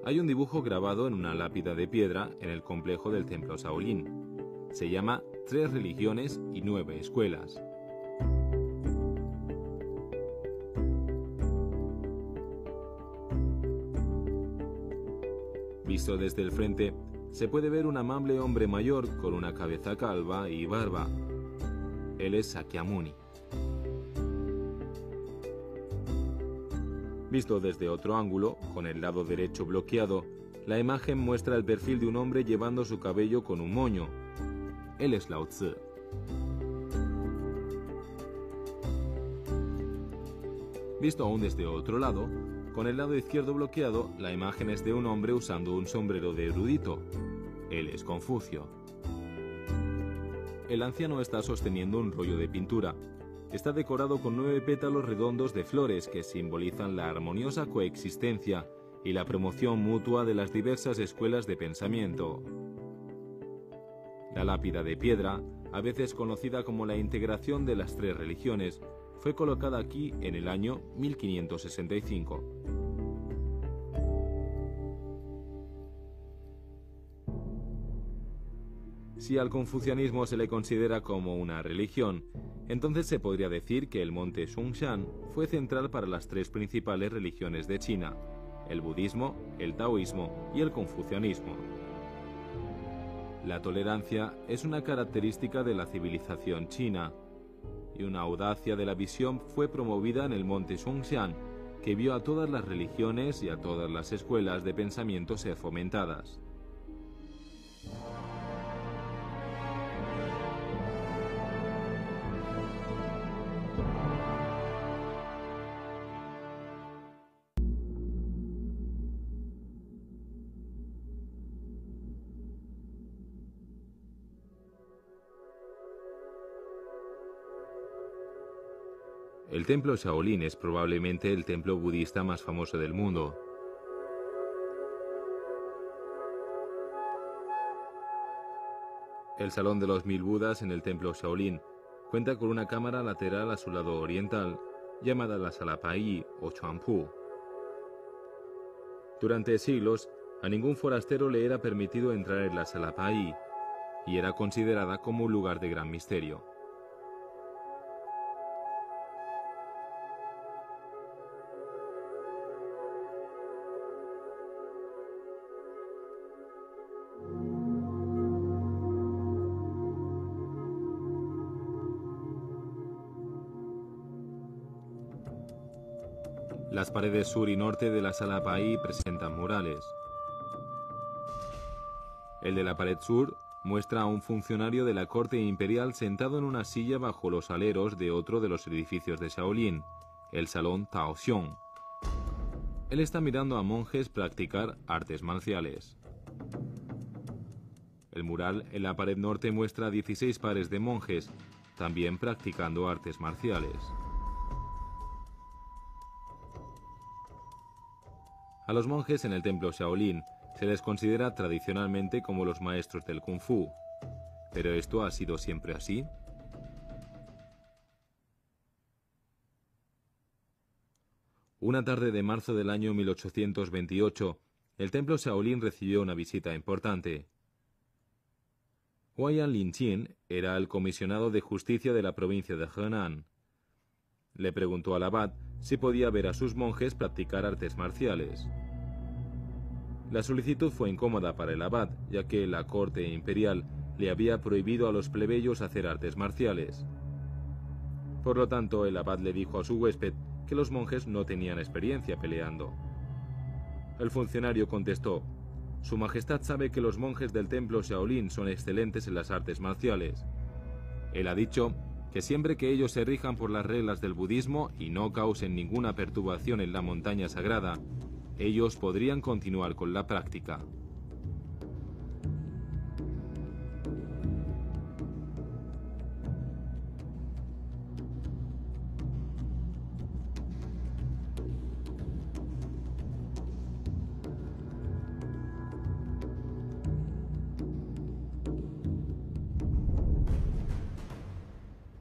Hay un dibujo grabado en una lápida de piedra en el complejo del templo Shaolin. Se llama 3 religiones y 9 escuelas. Visto desde el frente, se puede ver un amable hombre mayor con una cabeza calva y barba. Él es Sakyamuni. Visto desde otro ángulo, con el lado derecho bloqueado, la imagen muestra el perfil de un hombre llevando su cabello con un moño. Él es Lao Tzu. Visto aún desde otro lado, con el lado izquierdo bloqueado, la imagen es de un hombre usando un sombrero de erudito. Él es Confucio. El anciano está sosteniendo un rollo de pintura. Está decorado con 9 pétalos redondos de flores que simbolizan la armoniosa coexistencia y la promoción mutua de las diversas escuelas de pensamiento. La lápida de piedra, a veces conocida como la integración de las 3 religiones, fue colocada aquí en el año 1565. Si al confucianismo se le considera como una religión, entonces se podría decir que el monte Xunshan fue central para las 3 principales religiones de China: el budismo, el taoísmo y el confucianismo. La tolerancia es una característica de la civilización china, y una audacia de la visión fue promovida en el monte Xunshan, que vio a todas las religiones y a todas las escuelas de pensamiento ser fomentadas. El templo Shaolin es probablemente el templo budista más famoso del mundo. El Salón de los 1000 Budas en el templo Shaolin cuenta con una cámara lateral a su lado oriental, llamada la Sala Pai o Chuanpu. Durante siglos, a ningún forastero le era permitido entrar en la Sala Pai, y era considerada como un lugar de gran misterio. Las paredes sur y norte de la Sala Pai presentan murales. El de la pared sur muestra a un funcionario de la corte imperial sentado en una silla bajo los aleros de otro de los edificios de Shaolin, el Salón Taoxiong. Él está mirando a monjes practicar artes marciales. El mural en la pared norte muestra a 16 pares de monjes, también practicando artes marciales. A los monjes en el templo Shaolin se les considera tradicionalmente como los maestros del Kung Fu. ¿Pero esto ha sido siempre así? Una tarde de marzo del año 1828, el templo Shaolin recibió una visita importante. Huaiyan Linqin era el comisionado de justicia de la provincia de Henan. Le preguntó al abad si podía ver a sus monjes practicar artes marciales. La solicitud fue incómoda para el abad, ya que la corte imperial le había prohibido a los plebeyos hacer artes marciales. Por lo tanto, el abad le dijo a su huésped que los monjes no tenían experiencia peleando. El funcionario contestó: «Su Majestad sabe que los monjes del templo Shaolin son excelentes en las artes marciales. Él ha dicho que siempre que ellos se rijan por las reglas del budismo y no causen ninguna perturbación en la montaña sagrada, ellos podrían continuar con la práctica».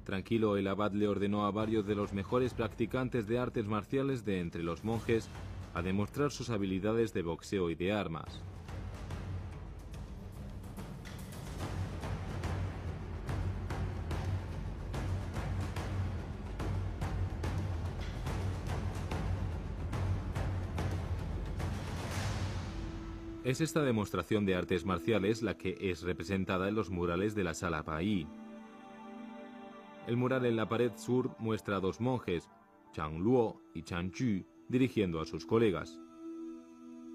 Tranquilo, el abad le ordenó a varios de los mejores practicantes de artes marciales de entre los monjes a demostrar sus habilidades de boxeo y de armas. Es esta demostración de artes marciales la que es representada en los murales de la Sala Bai. El mural en la pared sur muestra a dos monjes, Chang Luo y Chang Ju, dirigiendo a sus colegas.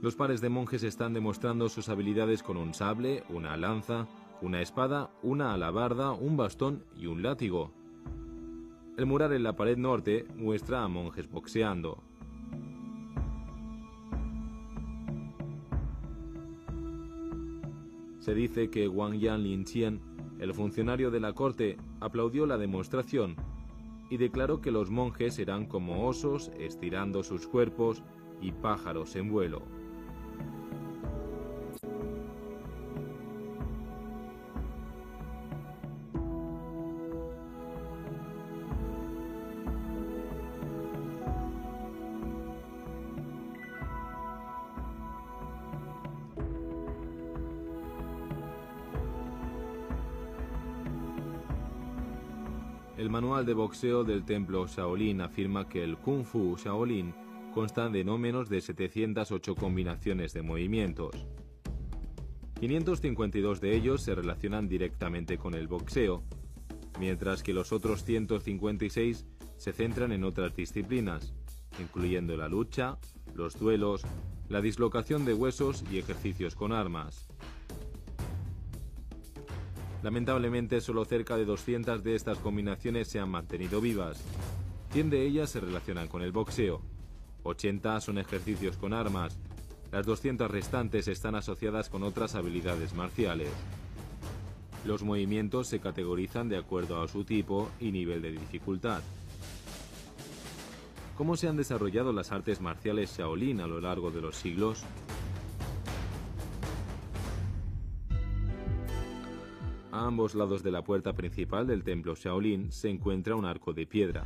Los pares de monjes están demostrando sus habilidades con un sable, una lanza, una espada, una alabarda, un bastón y un látigo. El mural en la pared norte muestra a monjes boxeando. Se dice que Wang Yan Linqian, el funcionario de la corte, aplaudió la demostración y declaró que los monjes eran como osos estirando sus cuerpos y pájaros en vuelo. El manual de boxeo del templo Shaolin afirma que el Kung Fu Shaolin consta de no menos de 708 combinaciones de movimientos. 552 de ellos se relacionan directamente con el boxeo, mientras que los otros 156 se centran en otras disciplinas, incluyendo la lucha, los duelos, la dislocación de huesos y ejercicios con armas. Lamentablemente, solo cerca de 200 de estas combinaciones se han mantenido vivas. 100 de ellas se relacionan con el boxeo. 80 son ejercicios con armas. Las 200 restantes están asociadas con otras habilidades marciales. Los movimientos se categorizan de acuerdo a su tipo y nivel de dificultad. ¿Cómo se han desarrollado las artes marciales Shaolin a lo largo de los siglos? A ambos lados de la puerta principal del templo Shaolin se encuentra un arco de piedra.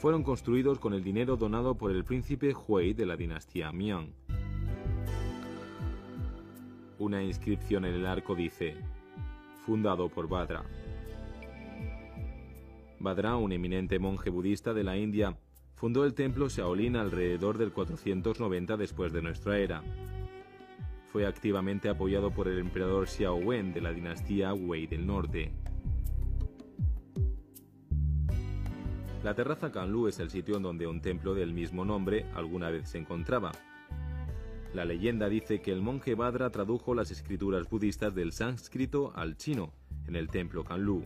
Fueron construidos con el dinero donado por el príncipe Hui de la dinastía Miang. Una inscripción en el arco dice: fundado por Bhadra. Bhadra, un eminente monje budista de la India, fundó el templo Shaolin alrededor del 490 después de nuestra era. Fue activamente apoyado por el emperador Xiao Wen de la dinastía Wei del Norte. La terraza Kanlu es el sitio en donde un templo del mismo nombre alguna vez se encontraba. La leyenda dice que el monje Bhadra tradujo las escrituras budistas del sánscrito al chino en el templo Kanlu.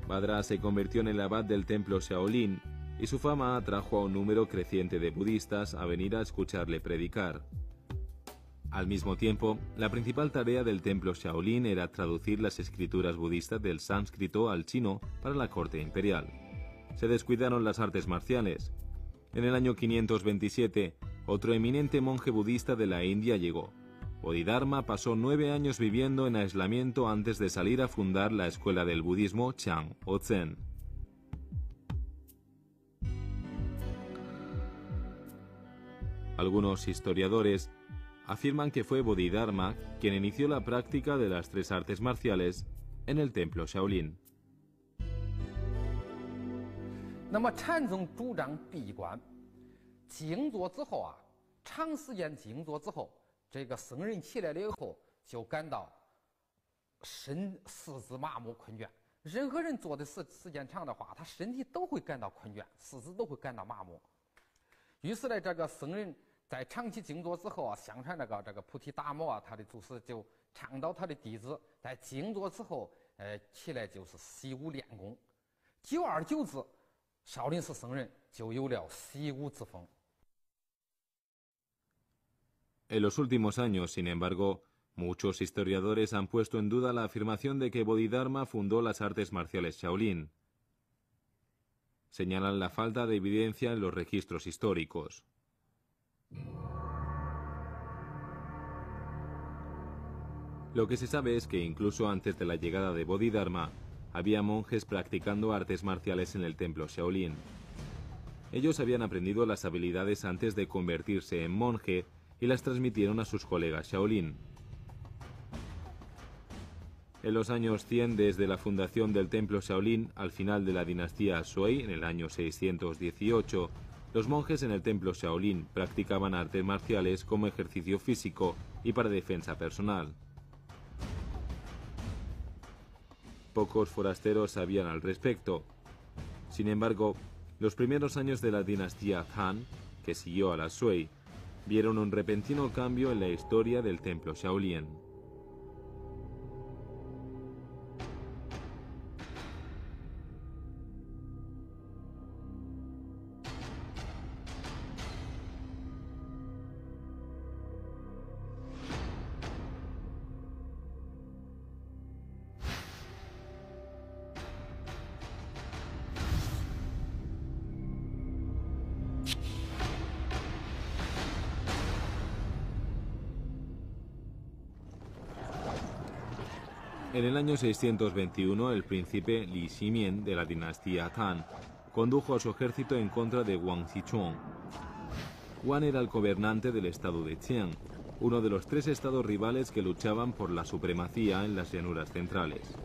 Bhadra se convirtió en el abad del templo Shaolin y su fama atrajo a un número creciente de budistas a venir a escucharle predicar. Al mismo tiempo, la principal tarea del templo Shaolin era traducir las escrituras budistas del sánscrito al chino para la corte imperial. Se descuidaron las artes marciales. En el año 527, otro eminente monje budista de la India llegó. Bodhidharma pasó 9 años viviendo en aislamiento antes de salir a fundar la escuela del budismo Chan o Zen. Algunos historiadores afirman que fue Bodhidharma quien inició la práctica de las 3 artes marciales en el templo Shaolin. 那么禅宗主张闭关静坐之后啊，长时间静坐之后，这个僧人起来了以后就感到四肢麻木困倦。任何人坐的时间长的话，他身体都会感到困倦，四肢都会感到麻木。于是呢，这个僧人在长期静坐之后啊，相传这个菩提达摩啊，他的祖师就倡导他的弟子在静坐之后，起来就是习武练功。久而久之，少林寺僧人就有了习武之风。En los últimos años, sin embargo, muchos historiadores han puesto en duda la afirmación de que Bodhidharma fundó las artes marciales Shaolin. Señalan la falta de evidencia en los registros históricos. Lo que se sabe es que incluso antes de la llegada de Bodhidharma, había monjes practicando artes marciales en el templo Shaolin. Ellos habían aprendido las habilidades antes de convertirse en monje y las transmitieron a sus colegas Shaolin. En los años 100, desde la fundación del templo Shaolin al final de la dinastía Sui, en el año 618, los monjes en el templo Shaolin practicaban artes marciales como ejercicio físico y para defensa personal. Pocos forasteros sabían al respecto. Sin embargo, los primeros años de la dinastía Han, que siguió a la Sui, vieron un repentino cambio en la historia del templo Shaolin. En el año 621, el príncipe Li Ximian de la dinastía Tang condujo a su ejército en contra de Wang Xichong. Wang era el gobernante del estado de Qian, uno de los 3 estados rivales que luchaban por la supremacía en las llanuras centrales.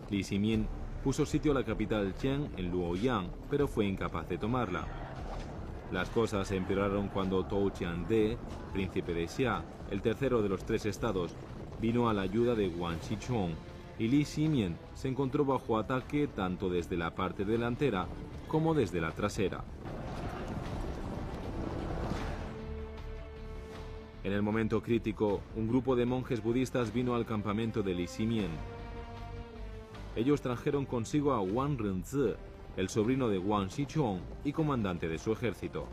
Li Ximian puso sitio a la capital Qian en Luoyang, pero fue incapaz de tomarla. Las cosas empeoraron cuando Tou Qiande, príncipe de Xia, el tercero de los 3 estados, vino a la ayuda de Wang Xichong, y Li Ximian se encontró bajo ataque tanto desde la parte delantera como desde la trasera. En el momento crítico, un grupo de monjes budistas vino al campamento de Li Ximian. Ellos trajeron consigo a Wang Renzi, el sobrino de Wang Xichong y comandante de su ejército.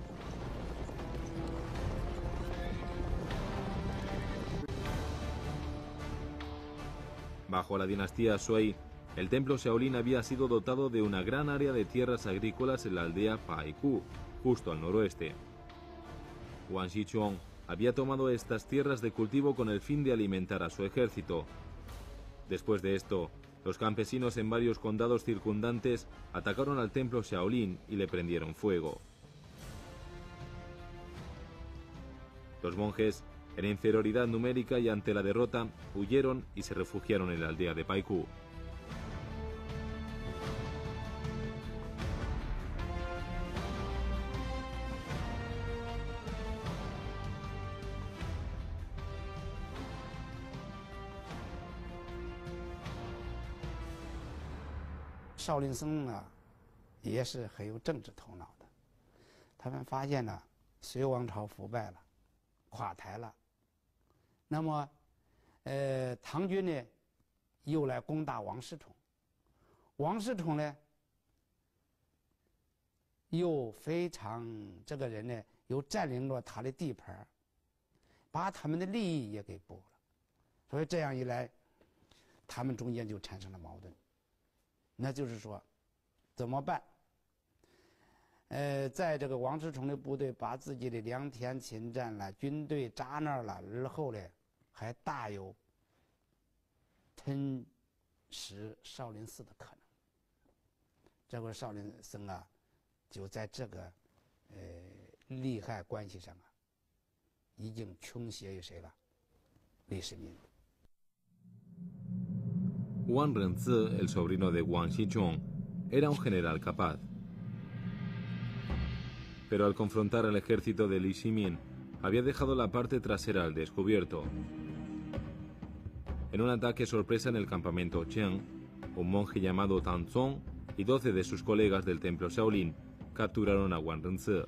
Bajo la dinastía Sui, el templo Shaolin había sido dotado de una gran área de tierras agrícolas en la aldea Paiku, justo al noroeste. Wang Xichong había tomado estas tierras de cultivo con el fin de alimentar a su ejército. Después de esto, los campesinos en varios condados circundantes atacaron al templo Shaolin y le prendieron fuego. Los monjes, en inferioridad numérica y ante la derrota, huyeron y se refugiaron en la aldea de Paiku. Shaolin 僧呢，也是很有政治头脑的。他们发现呢，隋王朝腐败了，垮台了。那么，唐军呢，又来攻打王世充。王世充呢，又非常这个人呢，又占领了他的地盘，把他们的利益也给剥了。所以这样一来，他们中间就产生了矛盾。那就是说，怎么办？在这个王世充的部队把自己的良田侵占了，军队扎那儿了，而后呢，还大有吞食少林寺的可能。这个少林僧啊，就在这个利害关系上啊，已经倾斜于谁了？李世民。Wang Renzi, el sobrino de Wang Xichong, era un general capaz. Pero al confrontar al ejército de Li Ximian, había dejado la parte trasera al descubierto. En un ataque sorpresa en el campamento Qian, un monje llamado Tang Zong y 12 de sus colegas del templo Shaolin capturaron a Wang Renzi.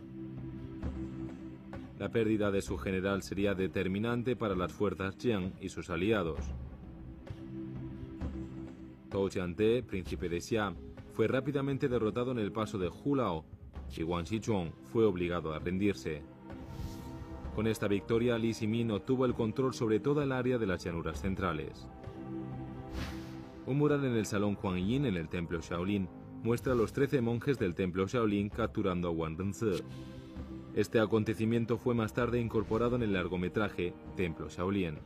La pérdida de su general sería determinante para las fuerzas Qian y sus aliados. Tou Qiande, príncipe de Xia, fue rápidamente derrotado en el paso de Hulao y Wang Xichong fue obligado a rendirse. Con esta victoria, Li Ximian obtuvo el control sobre toda el área de las llanuras centrales. Un mural en el salón Huangyin en el templo Shaolin muestra a los 13 monjes del templo Shaolin capturando a Wang Renzi. Este acontecimiento fue más tarde incorporado en el largometraje Templo Shaolin.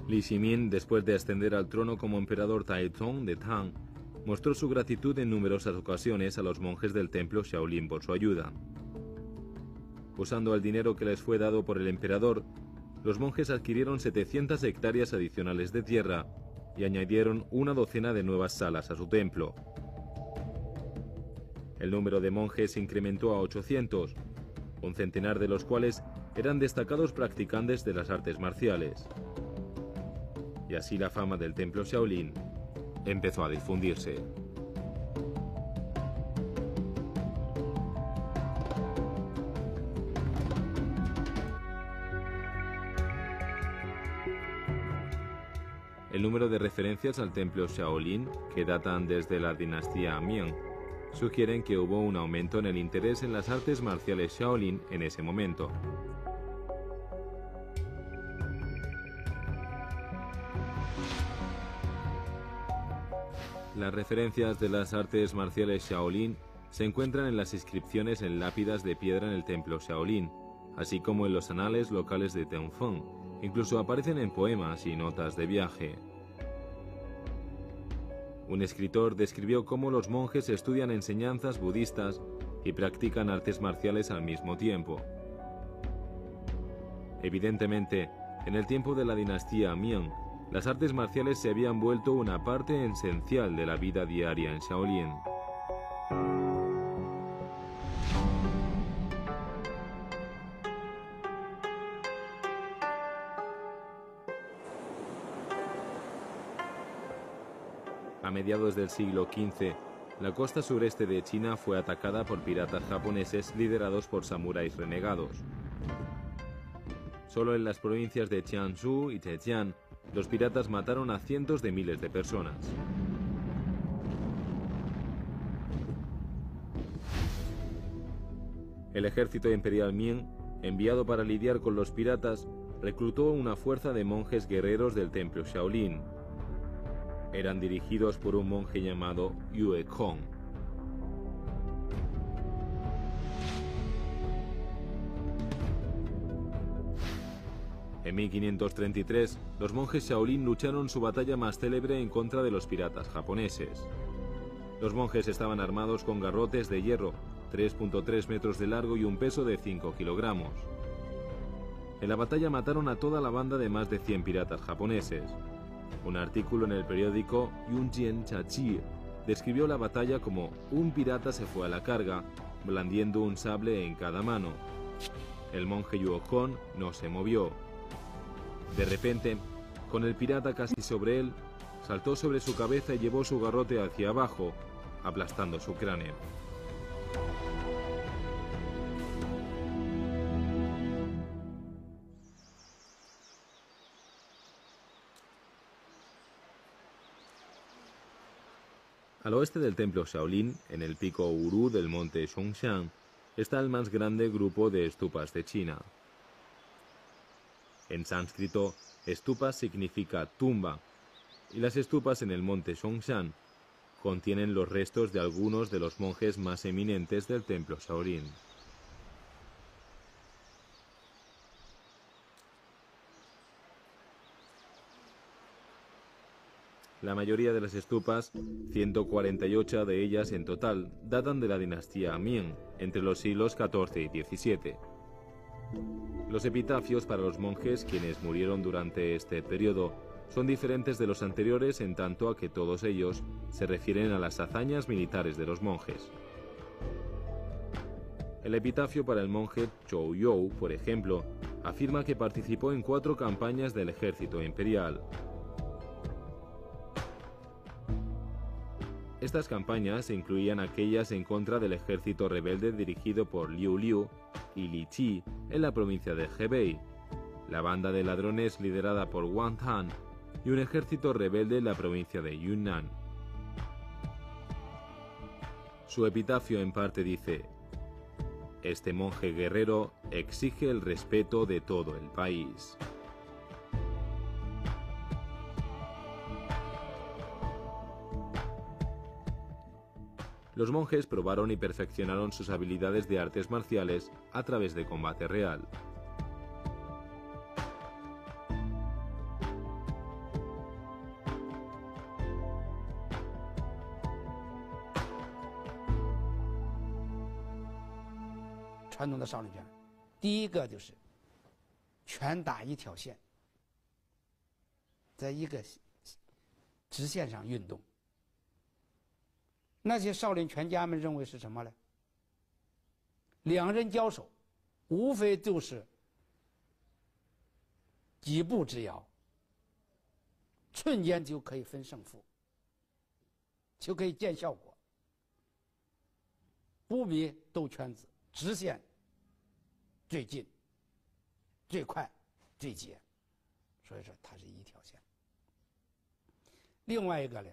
Li Shimin, después de ascender al trono como emperador Taizong de Tang, mostró su gratitud en numerosas ocasiones a los monjes del templo Shaolin por su ayuda. Usando el dinero que les fue dado por el emperador, los monjes adquirieron 700 hectáreas adicionales de tierra y añadieron una docena de nuevas salas a su templo. El número de monjes se incrementó a 800, un centenar de los cuales eran destacados practicantes de las artes marciales. Y así la fama del templo Shaolin empezó a difundirse. El número de referencias al templo Shaolin, que datan desde la dinastía Ming, sugieren que hubo un aumento en el interés en las artes marciales Shaolin en ese momento. Las referencias de las artes marciales Shaolin se encuentran en las inscripciones en lápidas de piedra en el templo Shaolin, así como en los anales locales de Tengfeng. Incluso aparecen en poemas y notas de viaje. Un escritor describió cómo los monjes estudian enseñanzas budistas y practican artes marciales al mismo tiempo. Evidentemente, en el tiempo de la dinastía Ming, las artes marciales se habían vuelto una parte esencial de la vida diaria en Shaolin. A mediados del siglo XV, la costa sureste de China fue atacada por piratas japoneses liderados por samuráis renegados. Solo en las provincias de Jiangsu y Zhejiang, los piratas mataron a cientos de miles de personas. El ejército imperial Ming, enviado para lidiar con los piratas, reclutó una fuerza de monjes guerreros del templo Shaolin. Eran dirigidos por un monje llamado Yue Kong. En 1533, los monjes Shaolin lucharon su batalla más célebre en contra de los piratas japoneses. Los monjes estaban armados con garrotes de hierro, 3.3 metros de largo y un peso de 5 kilogramos. En la batalla mataron a toda la banda de más de 100 piratas japoneses. Un artículo en el periódico Yunjian Chachi describió la batalla como un pirata se fue a la carga, blandiendo un sable en cada mano. El monje Yue Kong no se movió. De repente, con el pirata casi sobre él, saltó sobre su cabeza y llevó su garrote hacia abajo, aplastando su cráneo. Al oeste del templo Shaolin, en el pico Uru del monte Zhongshan, está el más grande grupo de estupas de China. En sánscrito, estupa significa tumba, y las estupas en el monte Zhongshan contienen los restos de algunos de los monjes más eminentes del templo Shaolin. La mayoría de las estupas, 148 de ellas en total, datan de la dinastía Ming, entre los siglos XIV y XVII. Los epitafios para los monjes quienes murieron durante este periodo son diferentes de los anteriores en tanto a que todos ellos se refieren a las hazañas militares de los monjes. El epitafio para el monje Zhou You, por ejemplo, afirma que participó en 4 campañas del ejército imperial. Estas campañas incluían aquellas en contra del ejército rebelde dirigido por Liu Liu y Li Qi en la provincia de Hebei, la banda de ladrones liderada por Wang Han y un ejército rebelde en la provincia de Yunnan. Su epitafio en parte dice: "Este monje guerrero exige el respeto de todo el país". Los monjes probaron y perfeccionaron sus habilidades de artes marciales a través de combate real. 传统的少林拳，第一个就是拳打一条线，在一个直线上运动。那些少林拳家们认为是什么呢？两人交手，无非就是几步之遥，瞬间就可以分胜负，就可以见效果，不比斗圈子直线最近、最快、最捷，所以说它是一条线。另外一个呢，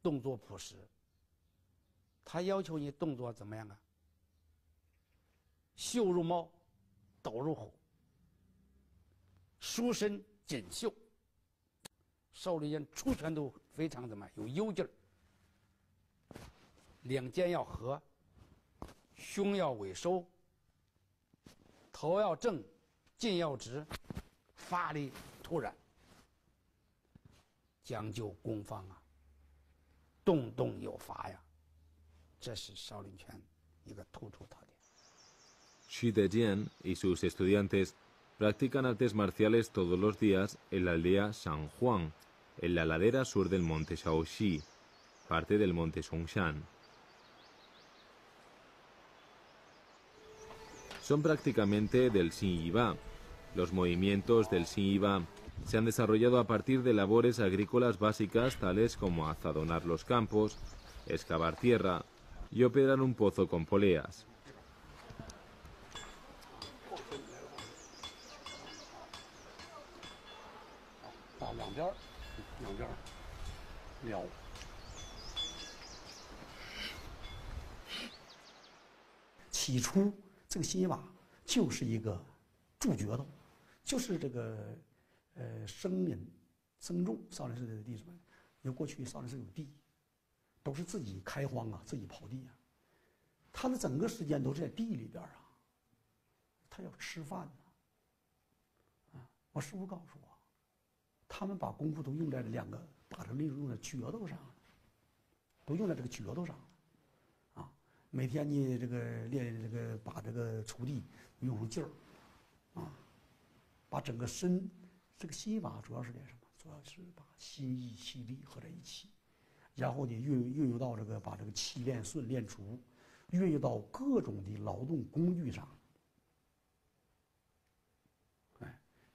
动作朴实，他要求你动作怎么样啊？袖如猫，斗如虎，书身锦绣。少林人出拳都非常怎么有幽劲儿，两肩要合，胸要尾收，头要正，劲要直，发力突然，讲究攻防啊，动动有法呀，这是少林拳一个突出特点。Xi Dejian y sus estudiantes practican artes marciales todos los días en la aldea San Juan, en la ladera sur del monte Shaoxi, parte del monte Songshan. Son prácticamente del Xinyi-Ba. Los movimientos del Xinyi-Ba se han desarrollado a partir de labores agrícolas básicas tales como azadonar los campos, excavar tierra y operar un pozo con poleas.起初，这个新一把就是一个助决斗，就是这个僧人、僧众少林寺的弟子们，因为过去少林寺有地，都是自己开荒啊，自己刨地啊，他的整个时间都是在地里边啊，他要吃饭呢。我师父告诉我，他们把功夫都用在两个，把这个力用在决斗上，都用在这个决斗上。每天你这个练这个把这个锄地用上劲儿，把整个身，这个心法主要是练什么？主要是把心意气力合在一起，然后呢运用到这个把这个气练顺练足，运用到各种的劳动工具上。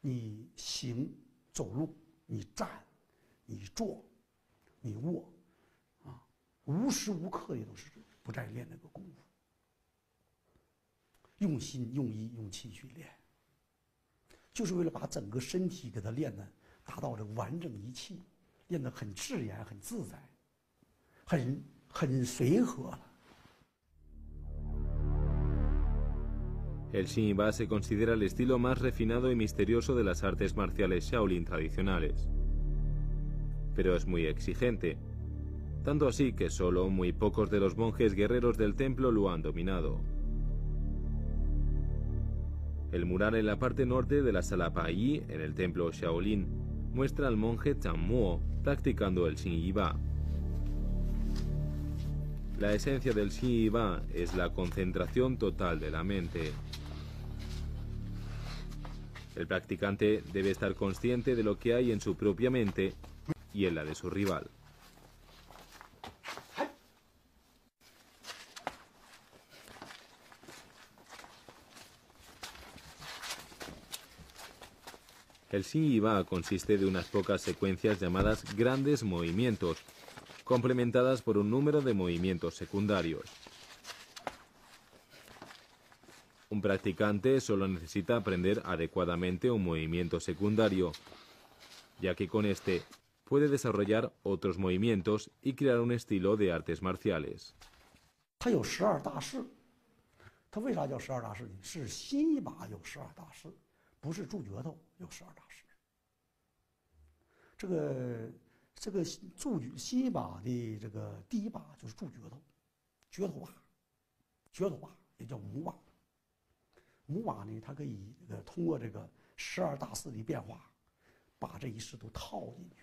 你行走路，你站，你坐，你卧，无时无刻的都是不在练那个功夫，用心、用意、用气去练，就是为了把整个身体给它练的达到这个完整一气，练得很自然、很自在，很随和了。El Xinyi-Ba se considera el estilo más refinado y misterioso de las artes marciales Shaolin tradicionales, pero es muy exigente, tanto así que solo muy pocos de los monjes guerreros del templo lo han dominado. El mural en la parte norte de la sala Pai, en el templo Shaolin, muestra al monje Zhang Mo practicando el Xinyi-Ba. La esencia del Xinyi-Ba es la concentración total de la mente. El practicante debe estar consciente de lo que hay en su propia mente y en la de su rival. El Xinyi-Ba consiste de unas pocas secuencias llamadas grandes movimientos, complementadas por un número de movimientos secundarios. Un practicante solo necesita aprender adecuadamente un movimiento secundario, ya que con este puede desarrollar otros movimientos y crear un estilo de artes marciales. 它有12大式，它为啥叫12大式呢？是新一把有12大式，不是助决斗有12大式。这个新一把的这个第一把就是助决斗，决头把也叫母把。母把呢，它可以通过这个12大式的变化，把这一式都套进去。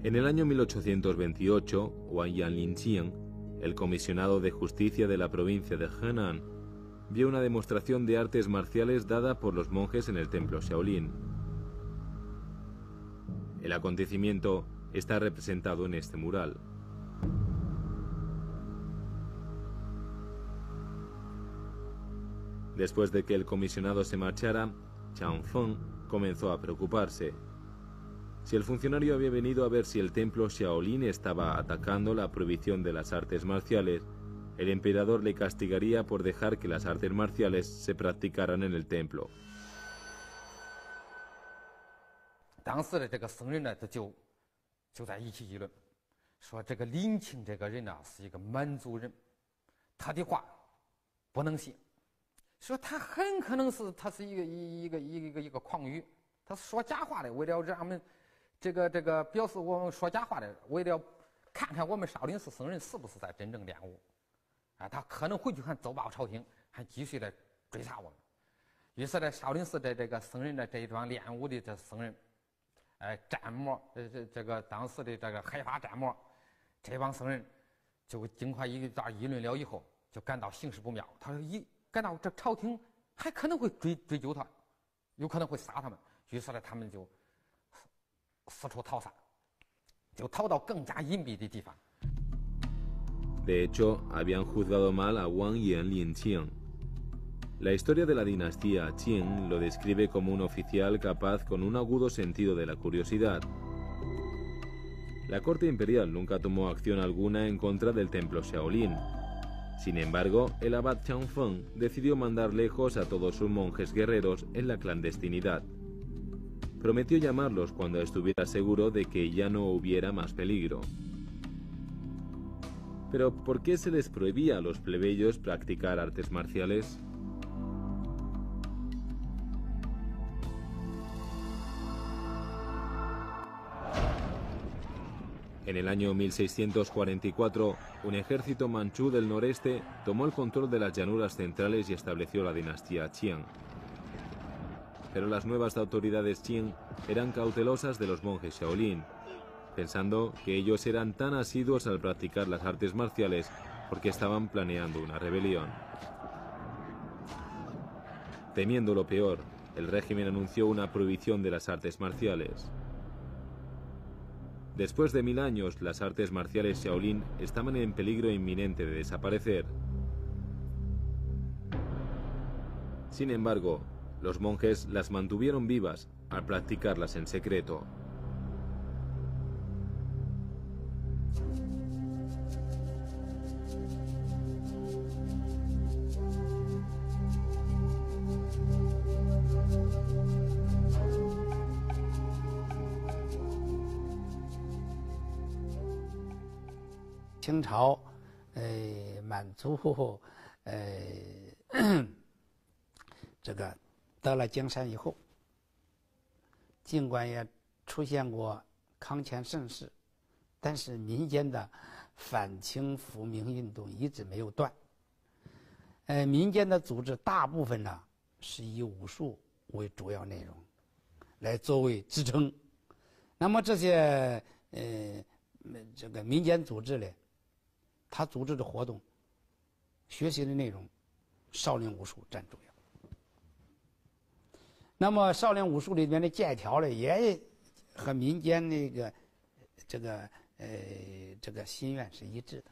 En el año 1828, Wang Yanlingqian, el comisionado de justicia de la provincia de Henan vio una demostración de artes marciales dada por los monjes en el templo Shaolin. El acontecimiento está representado en este mural. Después de que el comisionado se marchara, Chang Feng comenzó a preocuparse. Si el funcionario había venido a ver si el templo Shaolin estaba atacando la prohibición de las artes marciales, el emperador le castigaría por dejar que las artes marciales se practicaran en el templo. 当时的这个僧人呢，他就在一起议论，说这个林清这个人呢是一个满族人，他的话不能信，说他很可能是他是一个诳语，他说假话的，为了让我们这个表示我们说假话的，为了看看我们少林寺僧人是不是在真正练武，啊，他可能回去还奏报朝廷，还继续来追查我们。于是呢，少林寺的这个僧人的这一帮练武的这僧人。 战魔，这个当时的这个海法战魔，这帮僧人就经过一段议论了以后，就感到形势不妙。他说感到这朝廷还可能会追究他，有可能会杀他们。于是呢，他们就四处逃散，就逃到更加隐蔽的地方。 De hecho, habían juzgado mal a Wang Yan Linqiang. La historia de la dinastía Qing lo describe como un oficial capaz con un agudo sentido de la curiosidad. La corte imperial nunca tomó acción alguna en contra del templo Shaolin. Sin embargo, el abad Chang Feng decidió mandar lejos a todos sus monjes guerreros en la clandestinidad. Prometió llamarlos cuando estuviera seguro de que ya no hubiera más peligro. Pero, ¿por qué se les prohibía a los plebeyos practicar artes marciales? En el año 1644, un ejército manchú del noreste tomó el control de las llanuras centrales y estableció la dinastía Qiang. Pero las nuevas autoridades Qing eran cautelosas de los monjes Shaolin, pensando que ellos eran tan asiduos al practicar las artes marciales porque estaban planeando una rebelión. Temiendo lo peor, el régimen anunció una prohibición de las artes marciales. Después de 1000 años, las artes marciales Shaolin estaban en peligro inminente de desaparecer. Sin embargo, los monjes las mantuvieron vivas al practicarlas en secreto. "清朝，满族，这个得了江山以后，尽管也出现过康乾盛世，但是民间的反清复明运动一直没有断。民间的组织大部分呢是以武术为主要内容，来作为支撑。那么这些这个民间组织呢，他组织的活动、学习的内容，少林武术占主要。那么少林武术里面的剑条呢，也和民间那个这个心愿是一致的，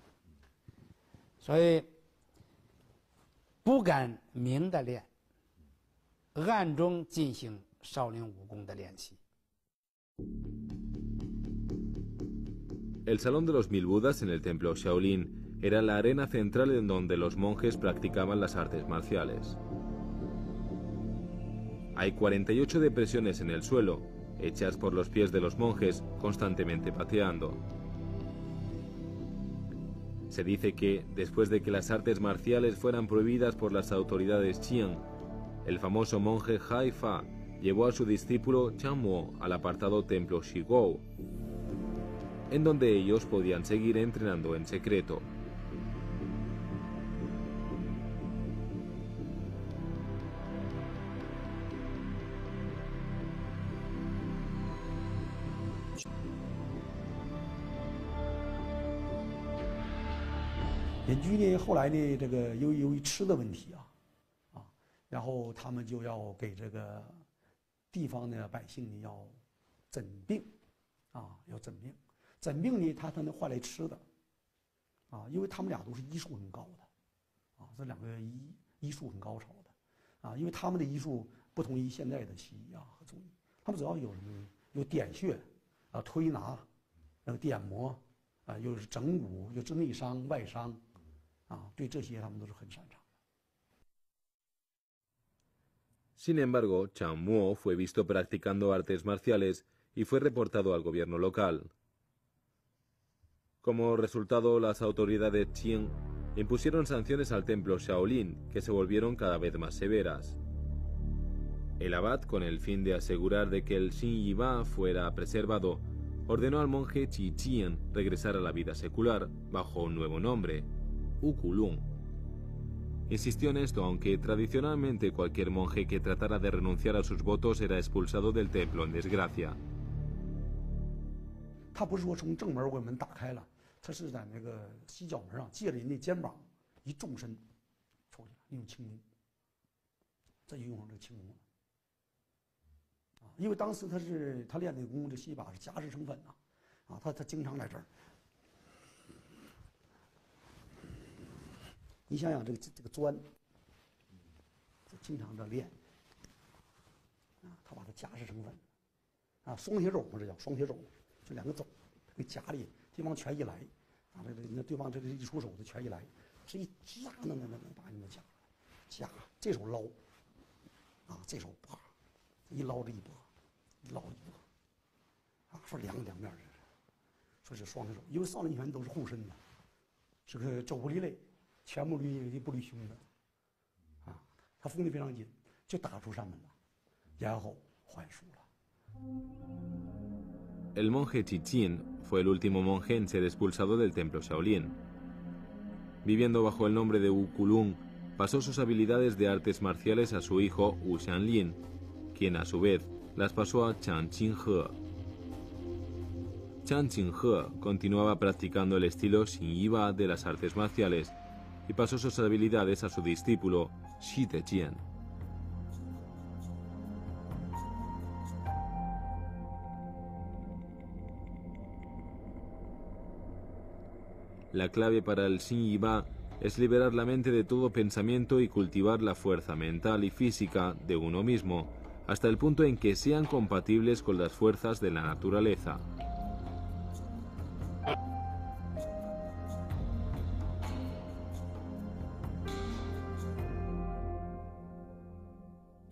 所以不敢明的练，暗中进行少林武功的练习。 El Salón de los Mil Budas en el templo Shaolin era la arena central en donde los monjes practicaban las artes marciales. Hay 48 depresiones en el suelo, hechas por los pies de los monjes constantemente pateando. Se dice que, después de que las artes marciales fueran prohibidas por las autoridades Qing, el famoso monje Hai Fa llevó a su discípulo Chang Mo al apartado templo Shigou, en donde ellos podían seguir entrenando en secreto. 邻居呢，后来呢，这个由于吃的问题然后他们就要给这个地方的百姓呢要诊病，要诊病。诊病呢，他能换来吃的，因为他们俩都是医术很高的，这两个医术很高超的，因为他们的医术不同于现在的西医和中医，他们主要有什么呢？有点穴，推拿，点摩，又是整骨，又是内伤外伤，对这些他们都是很擅长。Sin embargo, Chang Mo fue visto practicando artes marciales y fue reportado al gobierno local. Como resultado, las autoridades Qing impusieron sanciones al templo Shaolin, que se volvieron cada vez más severas. El abad, con el fin de asegurar de que el Xin Yi Ba fuera preservado, ordenó al monje Qi Jian regresar a la vida secular bajo un nuevo nombre, U Kulung. Insistió en esto, aunque tradicionalmente cualquier monje que tratara de renunciar a sus votos era expulsado del templo en desgracia. 他不是说从正门我门打开了，他是在那个西角门上借着人的肩膀一纵身抽起来，用轻功，这就用上这个轻功了。因为当时他练那个功，这西把是夹式成粉他经常在这儿。你想想这个砖，经常的练，他把它夹式成粉，双铁肘嘛，这叫双铁肘，就两个肘给夹里，对方拳一来，那对方这个一出手，这拳一来，是一夹能把你们夹，这手捞，这手啪，一捞这一拨，一捞一拨，说两面儿，说是双铁肘，因为少林拳都是后身的，是个肘不离肋。全部不离胸的，他封得非常紧，就打出山门了，然后还书了。El monje Qi Jian fue el último monje en ser expulsado del templo Shaolin. Viviendo bajo el nombre de Wu Kulung, pasó sus habilidades de artes marciales a su hijo Wu Xianlin, quien a su vez las pasó a Chang Qinghe. Chang Qinghe continuaba practicando el estilo Xin Yi Ba de las artes marciales y pasó sus habilidades a su discípulo Shi Dejian. La clave para el Xin Yi Ba es liberar la mente de todo pensamiento y cultivar la fuerza mental y física de uno mismo, hasta el punto en que sean compatibles con las fuerzas de la naturaleza.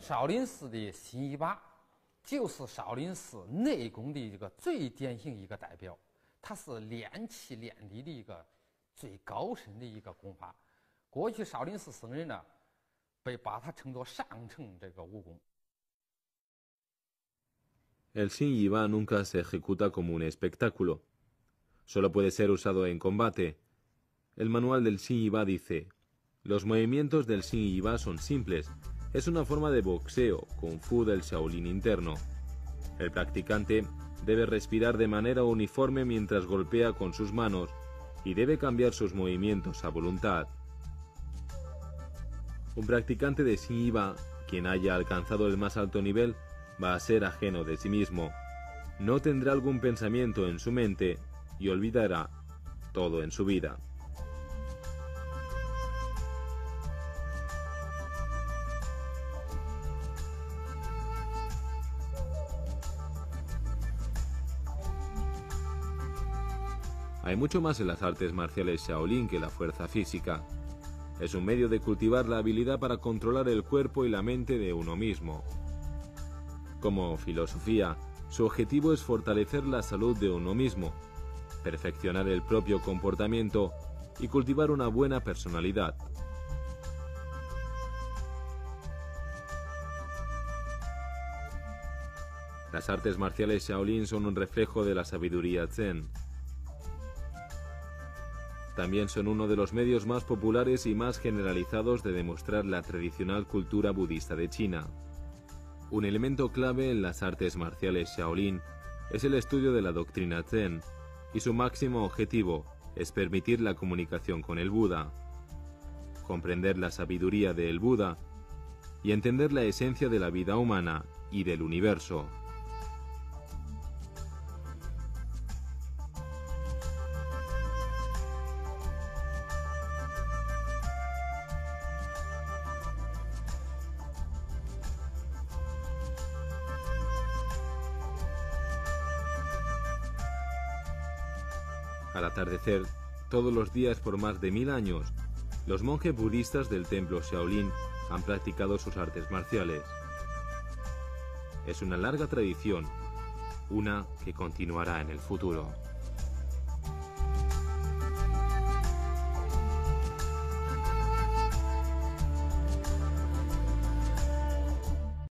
Shaolin 寺的辛夷拔就是少林寺内功的一个最典型一个代表，它是练气练力的一个最高深的一个功法。过去少林寺僧人呢，把它称作上乘这个武功。El Xin Yi Ba nunca se ejecuta como un espectáculo. Solo puede ser usado en combate. El manual del Xin Yi Ba dice: los movimientos del Xin Yi Ba son simples. Es una forma de boxeo, kung fu del Shaolin interno. El practicante debe respirar de manera uniforme mientras golpea con sus manos y debe cambiar sus movimientos a voluntad. Un practicante de Xin Yi Ba, quien haya alcanzado el más alto nivel, va a ser ajeno de sí mismo. No tendrá algún pensamiento en su mente y olvidará todo en su vida. Hay mucho más en las artes marciales Shaolin que la fuerza física. Es un medio de cultivar la habilidad para controlar el cuerpo y la mente de uno mismo. Como filosofía, su objetivo es fortalecer la salud de uno mismo, perfeccionar el propio comportamiento y cultivar una buena personalidad. Las artes marciales Shaolin son un reflejo de la sabiduría Zen. También son uno de los medios más populares y más generalizados de demostrar la tradicional cultura budista de China. Un elemento clave en las artes marciales Shaolin es el estudio de la doctrina Zen y su máximo objetivo, es permitir la comunicación con el Buda, comprender la sabiduría del Buda y entender la esencia de la vida humana y del universo. Al atardecer, todos los días por más de 1000 años, los monjes budistas del templo Shaolin han practicado sus artes marciales. Es una larga tradición, una que continuará en el futuro.